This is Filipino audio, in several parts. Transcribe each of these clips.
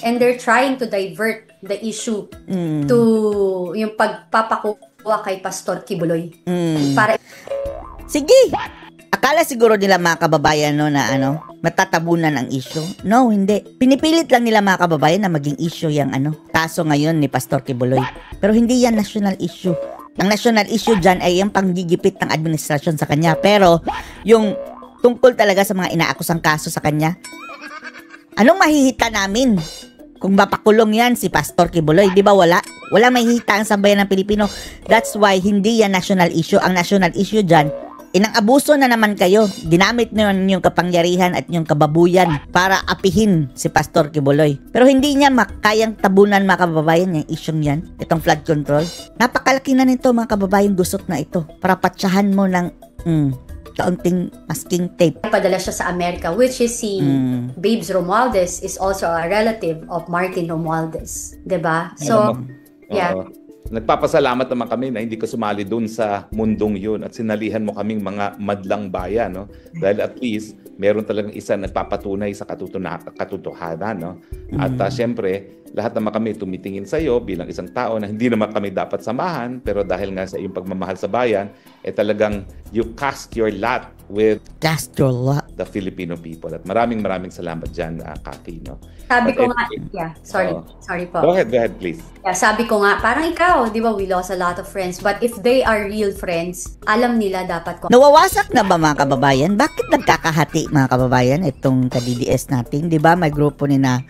and they're trying to divert the issue to yung pagpapakuha kay Pastor Kibuloy. Para sige. Akala siguro nila mga kababayan no, na matatabunan ang issue. No, hindi. Pinipilit lang nila mga kababayan na maging issue yung kaso ngayon ni Pastor Kibuloy. Pero hindi yan national issue. Ang national issue dyan ay yung panggigipit ng administrasyon sa kanya. Pero yung tungkol talaga sa mga inaakusang kaso sa kanya, anong mahihita namin kung mapakulong yan si Pastor Kibuloy? Di ba wala? Wala mahihita ang sambayan ng Pilipino. That's why hindi yan national issue. Ang national issue dyan, inang-abuso na naman kayo. Dinamit nyo yung kapangyarihan at yung kababuyan para apihin si Pastor Kibuloy. Pero hindi niya makayang tabunan mga kababayan yung isyong yan, itong flood control. Napakalaki na nito mga kababayan, gusot na ito. Para patsyahan mo ng kaunting masking tape. Padala siya sa Amerika, which is si Babes Romualdez is also a relative of Martin Romualdez. Diba? So, yeah. Nagpapasalamat naman kami na hindi ka sumali dun sa mundong yun at sinalihan mo kaming mga madlang bayan, no? Dahil at least meron talagang isa nagpapatunay sa katotohanan, no? At syempre, lahat naman kami tumitingin sa iyo bilang isang tao na hindi naman kami dapat samahan, pero dahil nga sa iyong pagmamahal sa bayan, talagang you cast your lot with the Filipino people. At maraming salamat dyan, Kathy, no? Sabi ko nga, sorry po. Go ahead, please. Yeah, sabi ko nga, parang ikaw, di ba, we lost a lot of friends, but if they are real friends, alam nila dapat ko. Nawawasak na ba mga kababayan? Bakit nagkakahati mga kababayan itong ka-DDS natin? Di ba, may grupo ni na,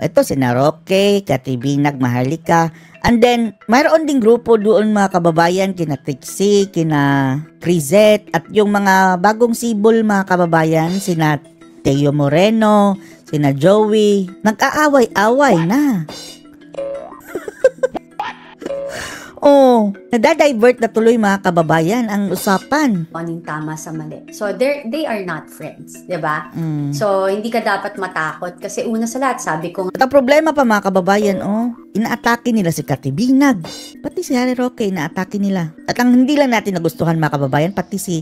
ito si Roque, Katibinag, Maharlika, and then, mayroon ding grupo doon mga kababayan, kina Trixie, kina Crizette, at yung mga bagong sibol mga kababayan, sina Teo Moreno, sina Joey, nag-aaway-away na. Nadadivert na tuloy mga kababayan ang usapan. Anong tama sa mali. So, they are not friends, di ba? So, hindi ka dapat matakot kasi una sa lahat, sabi ko. At ang problema pa mga kababayan, inaatake nila si Katibinag. Pati si Harry Roque, inaatake nila. At ang hindi lang natin nagustuhan mga kababayan, pati si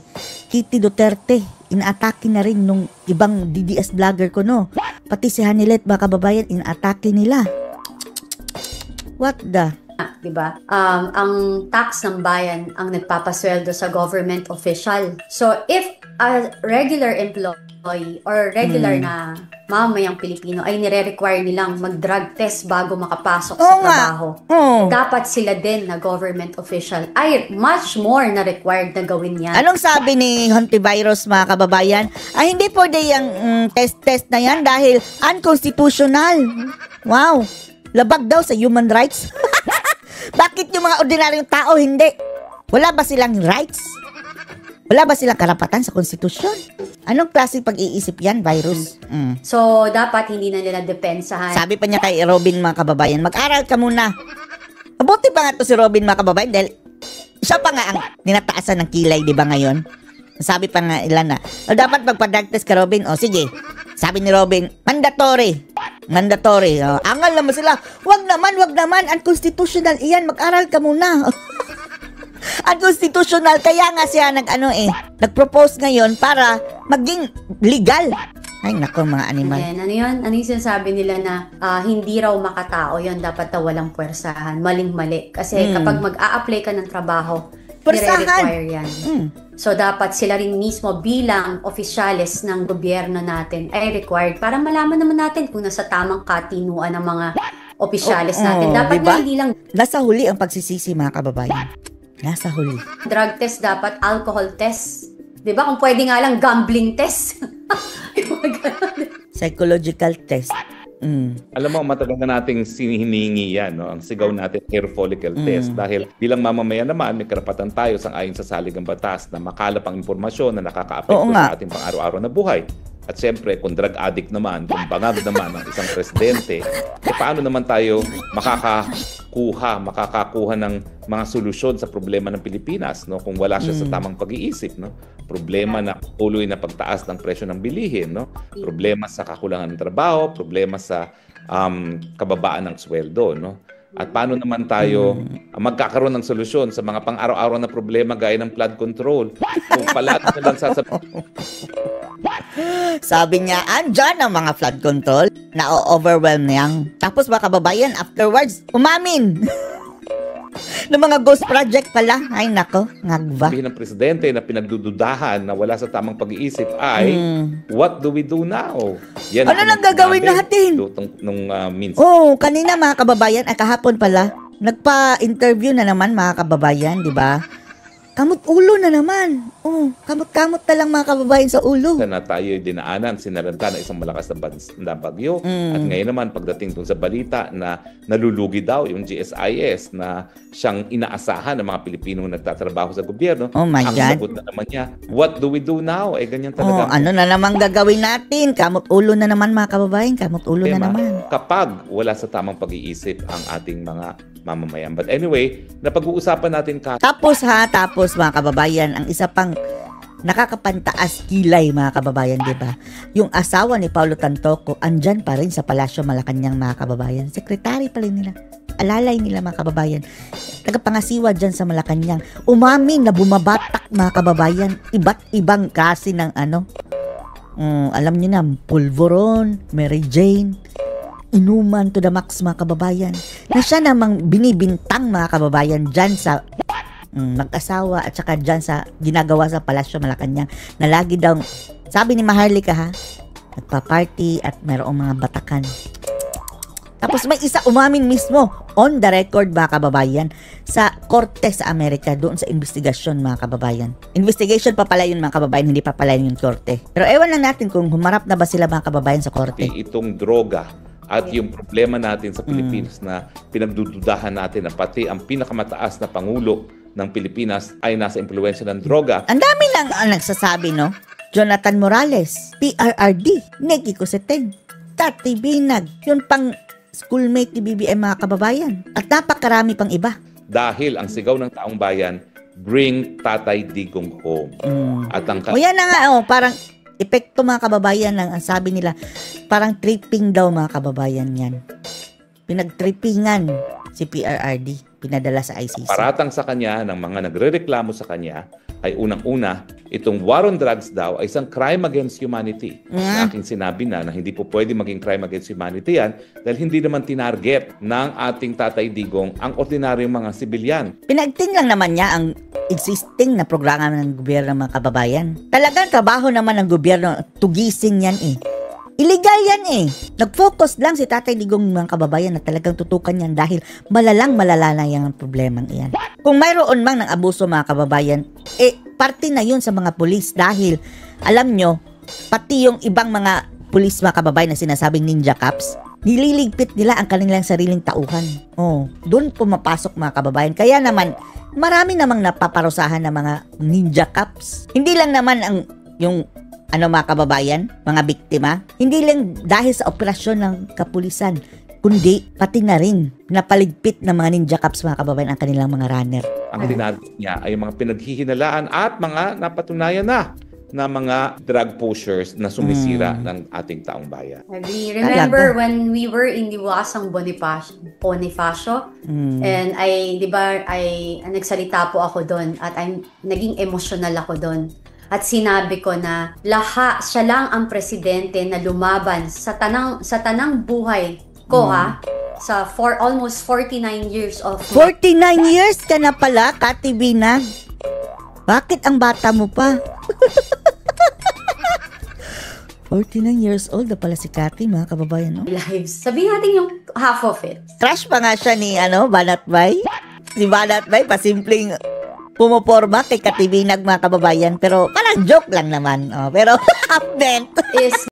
Kitty Duterte, inaatake na rin nung ibang DDS vlogger ko, no? Pati si Hanilet mga kababayan, inaatake nila. What the? Diba? Ang tax ng bayan ang nagpapasweldo sa government official. So, if a regular employee or regular na mamamayang Pilipino ay nire-require nilang mag-drug test bago makapasok sa trabaho, dapat sila din na government official ay much more na required na gawin yan. Anong sabi ni Hontivirus mga kababayan? Ay, hindi pwede yung test na yan dahil unconstitutional. Wow! Labag daw sa human rights. Bakit yung mga ordinaryong tao hindi? Wala ba silang rights? Wala ba silang karapatan sa konstitusyon? Anong klaseng pag-iisip yan, virus? So, dapat hindi na nila depensahan. Sabi pa niya kay Robin mga kababayan, mag-aral ka muna. Mabuti pa nga to si Robin mga kababayan dahil siya pa nga ang ninataasan ng kilay, di ba ngayon? Sabi pa nga ilan na, dapat magpa-drug test ka Robin. Sige. Sabi ni Robin, mandatory. Angal naman sila. Wag naman. Unconstitutional iyan. Mag-aral ka muna. Unconstitutional. Kaya nga siya nag-propose ngayon para maging legal. Ay, nako mga animal. Ano yung sinasabi nila na hindi raw makatao yun. Dapat na walang puwersahan. Maling-mali. Kasi kapag mag-a-apply ka ng trabaho, nire-require yan. So, dapat sila rin mismo bilang opisyales ng gobyerno natin ay required para malaman naman natin kung nasa tamang katinuan ng mga opisyales natin. Dapat diba? Hindi lang. Nasa huli ang pagsisisi mga kababayan. Nasa huli. Drug test dapat alcohol test. Diba? Kung pwede nga lang gambling test. Psychological test. Alam mo, matagal na nating hinihingi yan, no? Ang sigaw natin, hair follicle test. Dahil bilang mamamayan naman, may karapatan tayo ayon sa saligang batas na makalap ang impormasyon na nakakaapekto sa ating pang-araw-araw na buhay. At siyempre, kung drug addict naman, kung bangag naman ng isang presidente, paano naman tayo makakakuha ng mga solusyon sa problema ng Pilipinas, no? Kung wala siya sa tamang pag-iisip, no? Problema na tuloy na pagtaas ng presyo ng bilihin, no? Problema sa kakulangan ng trabaho, problema sa kababaan ng sweldo, no? At paano naman tayo magkakaroon ng solusyon sa mga pang-araw-araw na problema gaya ng flood control? Kung palagi na lang Sabi niya, andyan ang mga flood control, na-overwhelm niyang. Tapos mga kababayan, afterwards, umamin. ng mga ghost project pala. Ay nako, ngagba. Sabihin ng presidente na pinagdududahan na wala sa tamang pag-iisip ay, what do we do now? Yan ano nang gagawin natin? Minsan. Oh, kanina mga kababayan, kahapon pala, nagpa-interview na naman mga kababayan, di ba? Kamot ulo na naman. Oh, kamot-kamot na lang mga kababayan sa ulo. Na tayo'y dinaanan, sinaranta ng isang malakas na bagyo. At ngayon naman, pagdating dun sa balita na nalulugi daw yung GSIS na siyang inaasahan ng mga Pilipinong nagtatrabaho sa gobyerno. Oh my ang God. sagot na naman niya, what do we do now? Eh, ganyan talaga. Oh, ano na naman gagawin natin? Kamot ulo na naman mga kababayan. Kamot ulo na naman. Kapag wala sa tamang pag-iisip ang ating mga mamamayan. But anyway, napag-uusapan natin Tapos mga kababayan, ang isa pang nakakapantaas kilay mga kababayan, di ba? Yung asawa ni Paulo Tantoco, andyan pa rin sa Palasyo Malacanang mga kababayan. Sekretary pa rin nila. Alalay nila mga kababayan. Tagapangasiwa dyan sa Malacanang. Umamin na bumabatak mga kababayan. Iba't ibang klase ng alam niyo na, pulveron, Mary Jane, inuman to the max mga kababayan. Na siya namang binibintang mga kababayan dyan sa mag-asawa at saka dyan sa ginagawa sa Palasyo Malacanang na lagi daw, sabi ni Maharlika ha, nagpa-party at mayroong mga batakan. Tapos may isa umamin mismo on the record mga kababayan sa korte sa Amerika doon sa investigasyon mga kababayan. Investigation pa pala yun mga kababayan, hindi pa pala yun yung korte. Pero ewan lang natin kung humarap na ba sila mga kababayan sa korte. Itong droga at yung problema natin sa Pilipinas na pinagdududahan natin na pati ang pinakamataas na Pangulo ng Pilipinas ay nasa impluwensya ng droga. Ang dami nang nagsasabi, no? Jonathan Morales, PRRD, Neki Coseten, Tati Binag, yun pang schoolmate ni BBM mga kababayan. At napakarami pang iba. Dahil ang sigaw ng taong bayan, bring Tatay Digong home. At ang o yan na nga, parang epekto mga kababayan lang, ang sabi nila, parang tripping daw mga kababayan yan. Pinagtrippingan si PRRD, pinadala sa ICC. Paratang sa kanya ng mga nagrereklamo sa kanya ay unang-una, itong war on drugs daw ay isang crime against humanity. Na aking sinabi na hindi po pwede maging crime against humanity yan dahil hindi naman tinarget ng ating Tatay Digong ang ordinaryong mga sibilyan. Pinagting lang naman niya ang existing na programa ng gobyerno mga kababayan. Talagang trabaho naman ng gobyerno, tugising yan eh. Illegal yan eh. Nag-focus lang si Tatay Digong mga kababayan na talagang tutukan yan dahil malala na yung problemang iyan. Kung mayroon mang ng abuso mga kababayan, parte na yun sa mga pulis dahil alam nyo, pati yung ibang mga pulis mga kababayan na sinasabing ninja cops, nililigpit nila ang kanilang sariling tauhan. Doon pumapasok mga kababayan. Kaya naman, marami namang napaparusahan ng mga ninja cops. Hindi lang naman yung mga kababayan, mga biktima, hindi lang dahil sa operasyon ng kapulisan, kundi pati na rin napaligpit ng mga ninja cops mga kababayan ang kanilang mga runner. Ang tinarget niya ay mga pinaghihinalaan at mga napatunayan na mga drug pushers na sumisira ng ating taong bayan. I remember when we were in Diwasang Bonifacio and nagsalita po ako doon at naging emotional ako doon. At sinabi ko na siya lang ang presidente na lumaban sa tanang buhay ko for almost 49 years of 49 years ka na pala, Kati Binag. Bakit ang bata mo pa? 49 years old na pala si Kati, mga kababayan, no? Lives. Sabihin natin yung half of it. Crush pa nga siya ni Banat Bay. Si Banat Bay, pasimpleng pumoporma kay Kati Binag mga kababayan, pero parang joke lang naman. Pero half-bent.